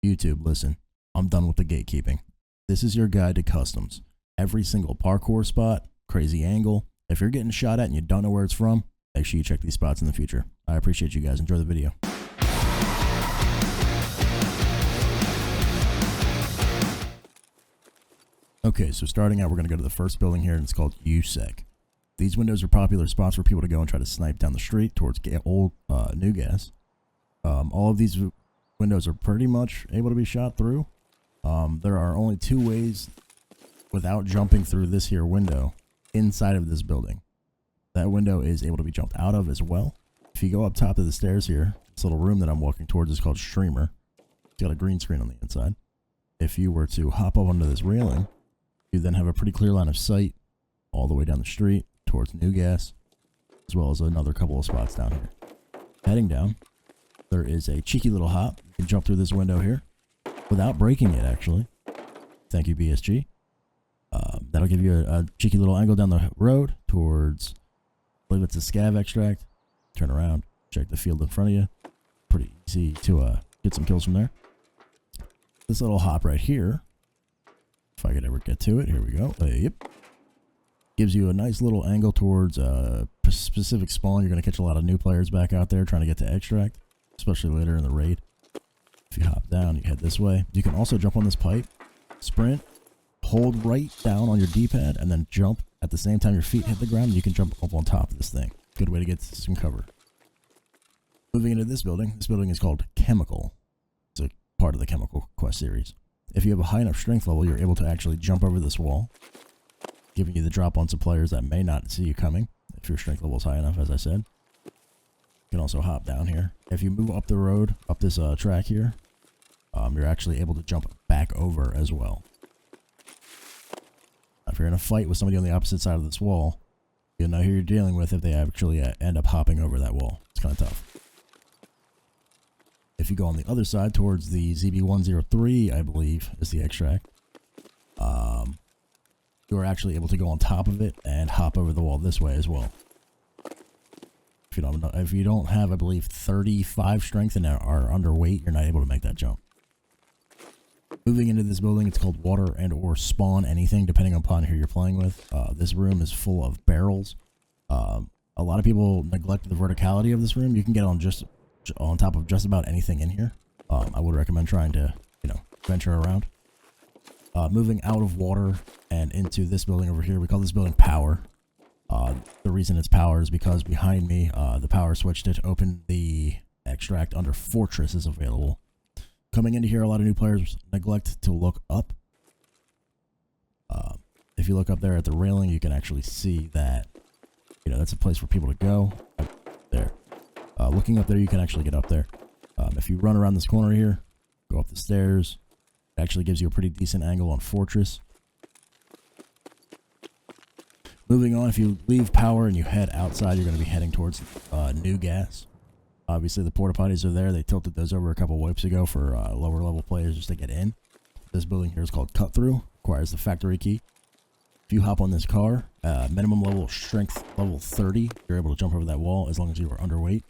YouTube, listen, I'm done with the gatekeeping. This is your guide to customs. Every single parkour spot, crazy angle. If you're getting shot at and you don't know where it's from, make sure you check these spots in the future. I appreciate you guys. Enjoy the video. Okay, so starting out, we're going to go to the first building here, and it's called Usek. These windows are popular spots for people to go and try to snipe down the street towards old New Gas. All of these windows are pretty much able to be shot through. There are only two ways without jumping through this here window inside of this building. That window is able to be jumped out of as well. If you go up top of the stairs here, this little room that I'm walking towards is called Streamer. It's got a green screen on the inside. If you were to hop up onto this railing, you then have a pretty clear line of sight all the way down the street towards New Gas, as well as another couple of spots down here. Heading down, there is a cheeky little hop. You can jump through this window here without breaking it, actually. Thank you, BSG. That'll give you a cheeky little angle down the road towards, I believe it's a scav extract. Turn around, check the field in front of you. Pretty easy to get some kills from there. This little hop right here, if I could ever get to it, here we go. Yep. Gives you a nice little angle towards a specific spawn. You're going to catch a lot of new players back out there trying to get to extract, especially later in the raid. If you hop down, you head this way. You can also jump on this pipe, sprint, hold right down on your D-pad, and then jump at the same time your feet hit the ground, and you can jump up on top of this thing. Good way to get some cover. Moving into this building is called Chemical. It's a part of the Chemical Quest series. If you have a high enough strength level, you're able to actually jump over this wall, giving you the drop on some players that may not see you coming, if your strength level is high enough, as I said. You can also hop down here. If you move up the road, up this track here, you're actually able to jump back over as well. If you're in a fight with somebody on the opposite side of this wall, you'll know who you're dealing with if they actually end up hopping over that wall. It's kind of tough. If you go on the other side towards the ZB103, I believe, is the extract, you're actually able to go on top of it and hop over the wall this way as well. If you don't have, I believe, 35 strength and are underweight, you're not able to make that jump. Moving into this building, it's called Water and or Spawn Anything, depending upon who you're playing with. This room is full of barrels. A lot of people neglect the verticality of this room. You can get on top of just about anything in here. I would recommend trying to, venture around. Moving out of water and into this building over here, we call this building Power. The reason it's Power is because behind me, the power switch to open the extract under Fortress is available. Coming into here, a lot of new players neglect to look up. If you look up there at the railing, you can actually see that, that's a place for people to go. There. Looking up there, you can actually get up there. If you run around this corner here, go up the stairs, it actually gives you a pretty decent angle on Fortress. Moving on, if you leave Power and you head outside, you're going to be heading towards New Gas. Obviously, the porta potties are there. They tilted those over a couple wipes ago for lower level players just to get in. This building here is called Cut Through. Requires the factory key. If you hop on this car, minimum level strength level 30, you're able to jump over that wall as long as you are underweight.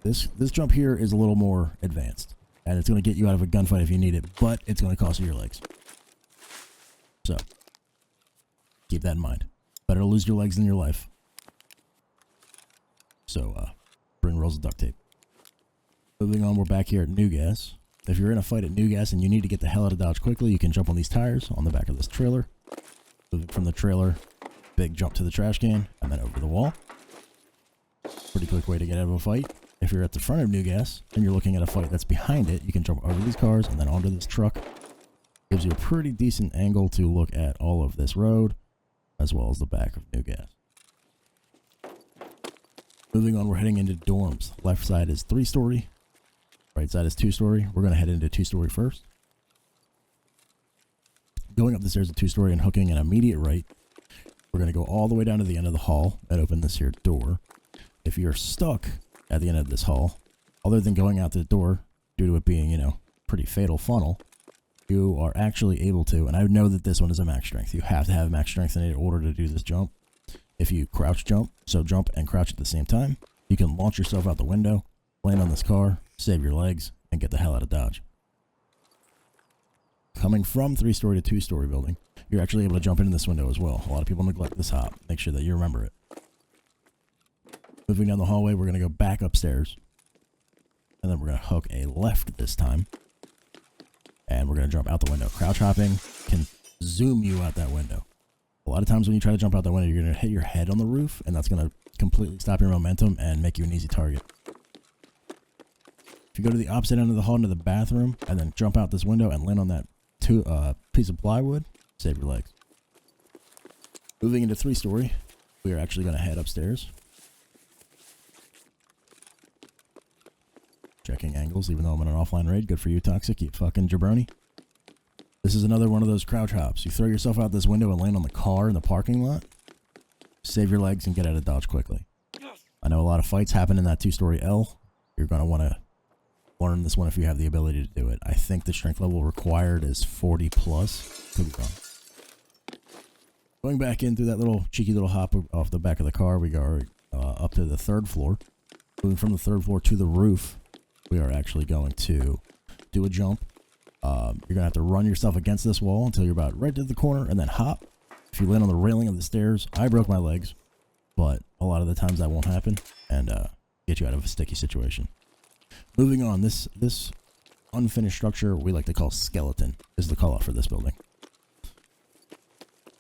This jump here is a little more advanced, and it's going to get you out of a gunfight if you need it, but it's going to cost you your legs. So, keep that in mind. Better to lose your legs than your life. So, bring rolls of duct tape. Moving on, we're back here at New Gas. If you're in a fight at New Gas and you need to get the hell out of Dodge quickly, you can jump on these tires on the back of this trailer. Moving from the trailer, big jump to the trash can, and then over the wall. Pretty quick way to get out of a fight. If you're at the front of New Gas and you're looking at a fight that's behind it, you can jump over these cars and then onto this truck. Gives you a pretty decent angle to look at all of this road, as well as the back of New Gas. Moving on, we're heading into dorms. Left side is 3-story. Right side is 2-story. We're going to head into 2-story first. Going up the stairs to 2-story and hooking an immediate right. We're going to go all the way down to the end of the hall and open this here door. If you're stuck at the end of this hall, other than going out the door, due to it being, pretty fatal funnel, you are actually able to, and I know that this one is a max strength. You have to have max strength in order to do this jump. If you crouch jump, so jump and crouch at the same time, you can launch yourself out the window, land on this car, save your legs, and get the hell out of Dodge. coming from 3-story to 2-story building, you're actually able to jump into this window as well. A lot of people neglect this hop. Make sure that you remember it. Moving down the hallway, we're going to go back upstairs. And then we're going to hook a left this time. And we're going to jump out the window. Crouch hopping can zoom you out that window. A lot of times when you try to jump out that window, you're going to hit your head on the roof, and that's going to completely stop your momentum and make you an easy target. If you go to the opposite end of the hall into the bathroom, and then jump out this window and land on that piece of plywood, save your legs. Moving into 3-story, we are actually going to head upstairs. Checking angles, even though I'm in an offline raid. Good for you, Tahxiq, you fucking jabroni. This is another one of those crouch hops. You throw yourself out this window and land on the car in the parking lot. Save your legs and get out of dodge quickly. I know a lot of fights happen in that 2-story L. You're going to want to learn this one if you have the ability to do it. I think the strength level required is 40 plus. Could be wrong. Going back in through that little cheeky little hop off the back of the car, we go up to the 3rd floor. Moving from the 3rd floor to the roof, we are actually going to do a jump. You're going to have to run yourself against this wall until you're about right to the corner and then hop. If you land on the railing of the stairs, I broke my legs, but a lot of the times that won't happen and get you out of a sticky situation. Moving on, this unfinished structure we like to call skeleton is the call out for this building.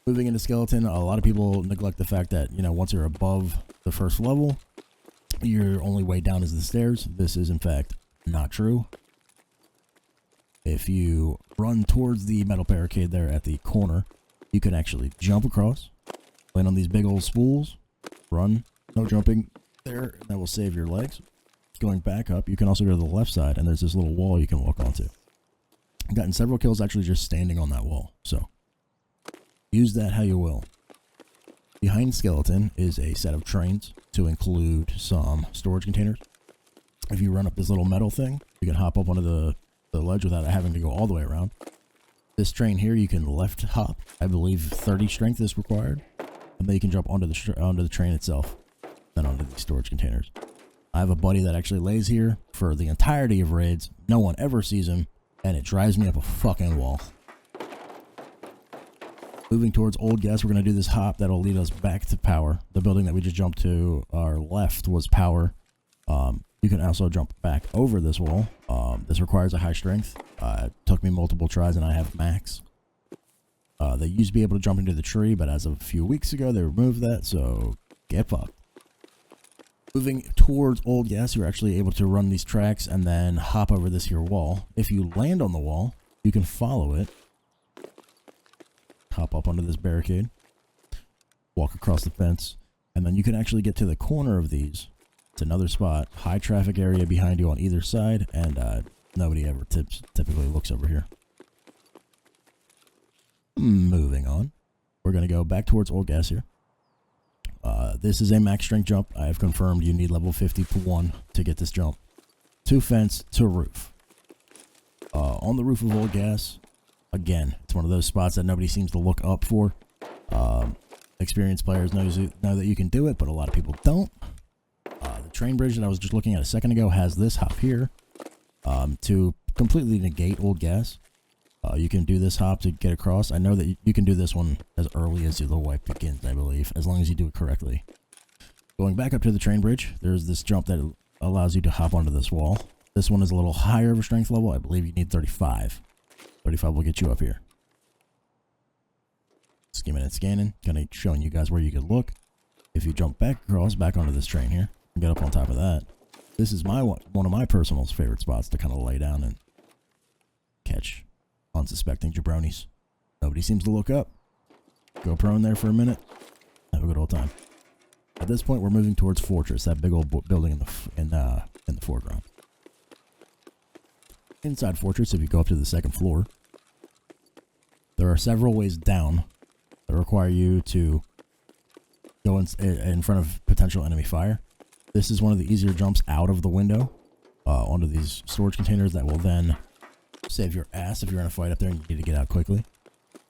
Moving into skeleton, a lot of people neglect the fact that, you know, once you're above the 1st level, your only way down is the stairs. This is in fact not true. If you run towards the metal barricade there at the corner, you can actually jump across, land on these big old spools, run, no jumping there, and that will save your legs. Going back up, you can also go to the left side, and there's this little wall you can walk onto. I've gotten several kills actually just standing on that wall, so use that how you will. Behind skeleton is a set of trains to include some storage containers. If you run up this little metal thing, you can hop up onto the ledge without having to go all the way around. This train here, you can left hop. I believe 30 strength is required. And then you can jump onto the train itself, then onto the storage containers. I have a buddy that actually lays here for the entirety of raids. No one ever sees him, and it drives me up a fucking wall. Moving towards old gas, we're going to do this hop that'll lead us back to power. The building that we just jumped to our left was power. You can also jump back over this wall. This requires a high strength. It took me multiple tries and I have max. They used to be able to jump into the tree, but as of a few weeks ago, they removed that, so get fucked. Moving towards old gas, you're actually able to run these tracks and then hop over this here wall. If you land on the wall, you can follow it. Hop up onto this barricade. Walk across the fence. And then you can actually get to the corner of these. It's another spot. High traffic area behind you on either side. And nobody ever typically looks over here. Moving on. We're going to go back towards old gas here. This is a max strength jump. I have confirmed you need level 51 to get this jump. To fence, to roof. On the roof of old gas, again, it's one of those spots that nobody seems to look up for. Experienced players know that you can do it, but a lot of people don't. The train bridge that I was just looking at a second ago has this hop here to completely negate old gas. You can do this hop to get across. I know that you can do this one as early as the wipe begins, I believe, as long as you do it correctly. Going back up to the train bridge, there's this jump that allows you to hop onto this wall. This one is a little higher of a strength level. I believe you need 35. 35 will get you up here. Skimming and scanning, kind of showing you guys where you could look. If you jump back across, back onto this train here, and get up on top of that, this is one of my personal favorite spots to kind of lay down and catch unsuspecting jabronis. Nobody seems to look up. Go prone there for a minute. Have a good old time. At this point, we're moving towards Fortress, that big old building in the foreground. Inside Fortress, if you go up to the 2nd floor, there are several ways down that require you to go in front of potential enemy fire. This is one of the easier jumps out of the window onto these storage containers that will then save your ass if you're in a fight up there and you need to get out quickly.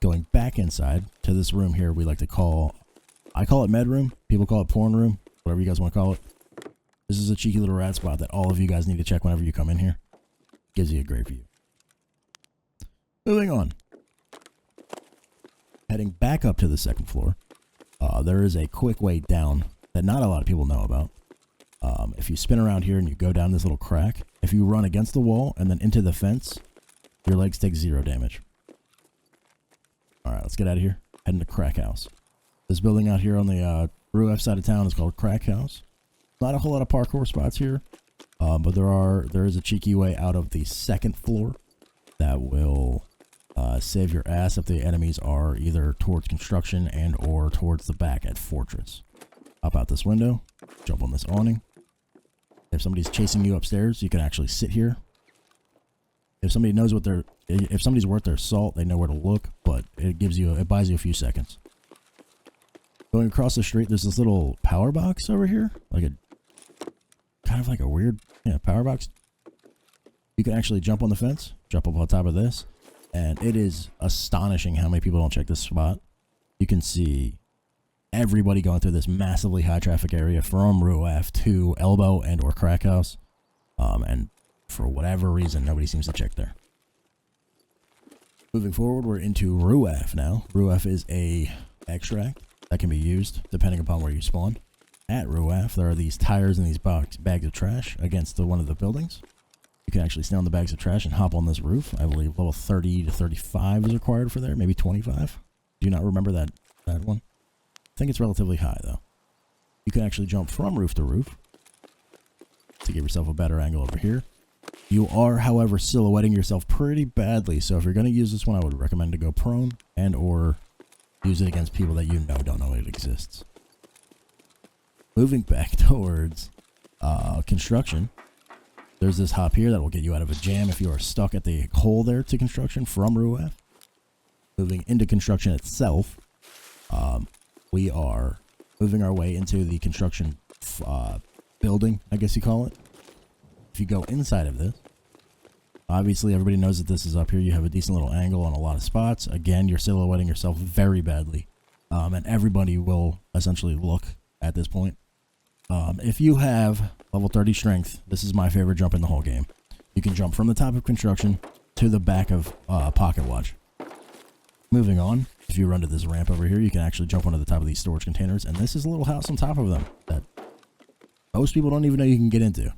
Going back inside to this room here, we like to call, I call it med room, people call it porn room, whatever you guys want to call it. This is a cheeky little rat spot that all of you guys need to check whenever you come in here. Gives you a great view. Moving on. Heading back up to the second floor, there is a quick way down that not a lot of people know about. If you spin around here and you go down this little crack, if you run against the wall and then into the fence, your legs take 0 damage. Alright, let's get out of here. Heading to Crack House. This building out here on the RUAF side of town is called Crack House. Not a whole lot of parkour spots here, but there is a cheeky way out of the second floor that will save your ass if the enemies are either towards construction and or towards the back at Fortress. Hop out this window, jump on this awning. If somebody's chasing you upstairs, you can actually sit here. If somebody knows if somebody's worth their salt, they know where to look, but it buys you a few seconds. Going across the street, there's this little power box over here, kind of like a weird, power box. You can actually jump on the fence, jump up on top of this, and it is astonishing how many people don't check this spot. You can see everybody going through this massively high traffic area from RUAF to Elbow and or Crack House, and for whatever reason, nobody seems to check there. Moving forward, we're into RUAF now. RUAF is a extract that can be used depending upon where you spawn. At RUAF, there are these tires and these bags of trash against one of the buildings. You can actually stay on the bags of trash and hop on this roof. I believe level 30 to 35 is required for there, maybe 25. Do you not remember that one? I think it's relatively high, though. You can actually jump from roof to roof to give yourself a better angle over here. You are, however, silhouetting yourself pretty badly, so if you're going to use this one, I would recommend to go prone and or use it against people that you know don't know it exists. Moving back towards construction, there's this hop here that will get you out of a jam if you are stuck at the hole there to construction from RUAF. Moving into construction itself, we are moving our way into the construction building, I guess you call it. If you go inside of this, obviously everybody knows that this is up here. You have a decent little angle on a lot of spots. Again, you're silhouetting yourself very badly, and everybody will essentially look at this point. If you have level 30 strength, this is my favorite jump in the whole game. You can jump from the top of construction to the back of Pocket Watch. Moving on, if you run to this ramp over here, you can actually jump onto the top of these storage containers, and this is a little house on top of them that most people don't even know you can get into.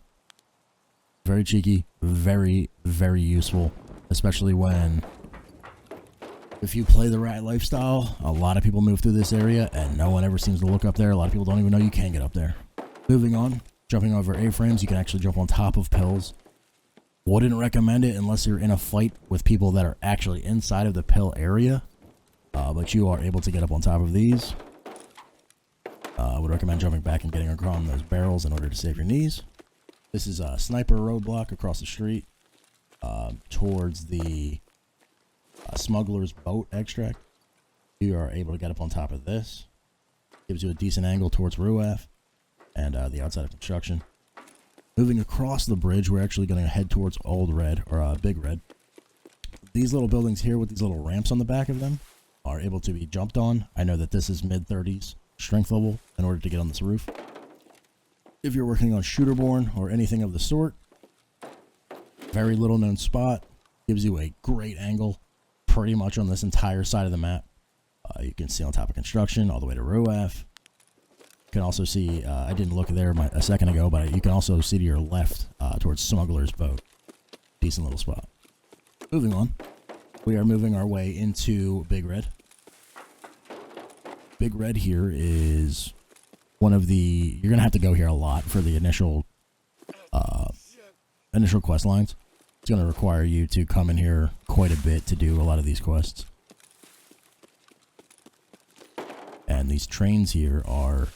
Very cheeky, very, very useful, especially if you play the rat lifestyle. A lot of people move through this area, and no one ever seems to look up there. A lot of people don't even know you can get up there. Moving on, jumping over A-frames, you can actually jump on top of pills. Wouldn't recommend it unless you're in a fight with people that are actually inside of the pill area, but you are able to get up on top of these. I would recommend jumping back and getting across those barrels in order to save your knees. This is a sniper roadblock across the street towards the smuggler's boat extract. You are able to get up on top of this. Gives you a decent angle towards RUAF and the outside of construction. Moving across the bridge, we're actually going to head towards Old Red, or Big Red. These little buildings here with these little ramps on the back of them are able to be jumped on. I know that this is mid-30s strength level in order to get on this roof. If you're working on Shooterborn or anything of the sort, very little known spot, gives you a great angle pretty much on this entire side of the map. You can see on top of construction all the way to RUAF. You can also see, I didn't look there a second ago, but you can also see to your left towards Smuggler's Boat. Decent little spot. Moving on, we are moving our way into Big Red. Big Red here is one of the, you're going to have to go here a lot for the initial quest lines. It's going to require you to come in here quite a bit to do a lot of these quests. And these trains here are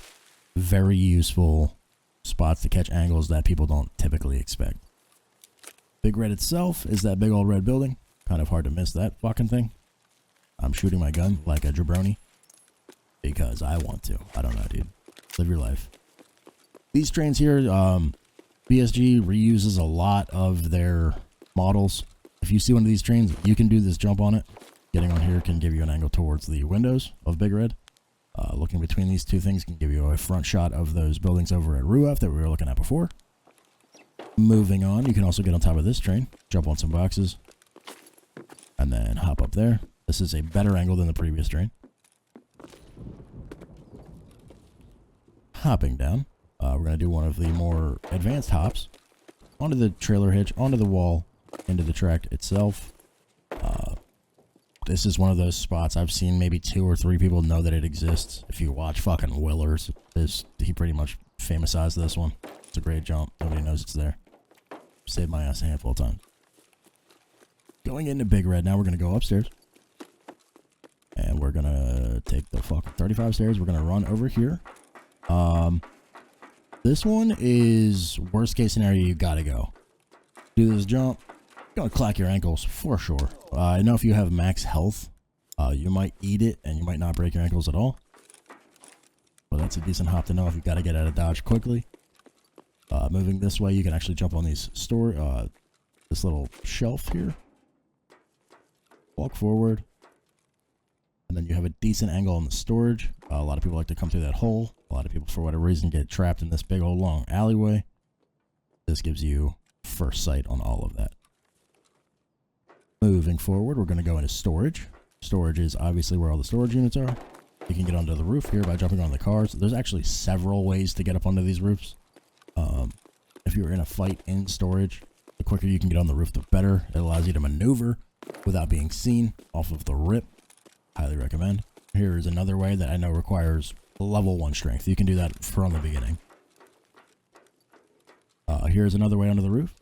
very useful spots to catch angles that people don't typically expect. Big Red itself is that big old red building. Kind of hard to miss that fucking thing. I'm shooting my gun like a jabroni because I want to. I don't know, dude. Live your life. These trains here, BSG reuses a lot of their models. If you see one of these trains, you can do this jump on it. Getting on here can give you an angle towards the windows of Big Red. Looking between these two things can give you a front shot of those buildings over at RUAF that we were looking at before. Moving on, you can also get on top of this train, jump on some boxes, and then hop up there. This is a better angle than the previous train. hopping down. We're going to do one of the more advanced hops onto the trailer hitch, onto the wall, into the track itself. This is one of those spots I've seen maybe 2 or 3 people know that it exists. If you watch fucking Willers, he pretty much famousized this one. It's a great jump. Nobody knows it's there. Saved my ass a handful of times. Going into Big Red now, we're going to go upstairs. And we're going to take the fucking 35 stairs. We're going to run over here. This one is worst case scenario, you got to go. Do this jump. You're going to clack your ankles for sure. I know if you have max health, you might eat it and you might not break your ankles at all. But that's a decent hop to know if you got to get out of dodge quickly. Moving this way, you can actually jump on these this little shelf here. Walk forward. And then you have a decent angle on the storage. A lot of people like to come through that hole. A lot of people, for whatever reason, get trapped in this big old long alleyway. This gives you first sight on all of that. Moving forward, we're going to go into storage. Storage is obviously where all the storage units are. You can get onto the roof here by jumping on the cars. There's actually several ways to get up onto these roofs. If you're in a fight in storage, the quicker you can get on the roof, the better. It allows you to maneuver without being seen off of the rip. Highly recommend. Here is another way that I know requires level 1 strength. You can do that from the beginning. Here's another way onto the roof.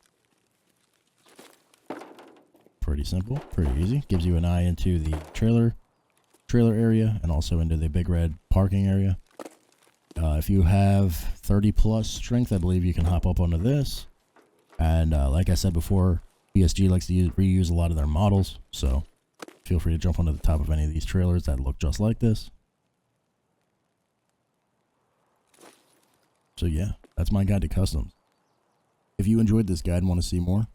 Pretty simple, pretty easy. Gives you an eye into the trailer area and also into the Big Red parking area. If you have 30 plus strength, I believe you can hop up onto this. And like I said before, BSG likes to reuse a lot of their models, so feel free to jump onto the top of any of these trailers that look just like this. So yeah, that's my guide to customs. If you enjoyed this guide and want to see more,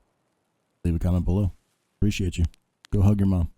leave a comment below. Appreciate you. Go hug your mom.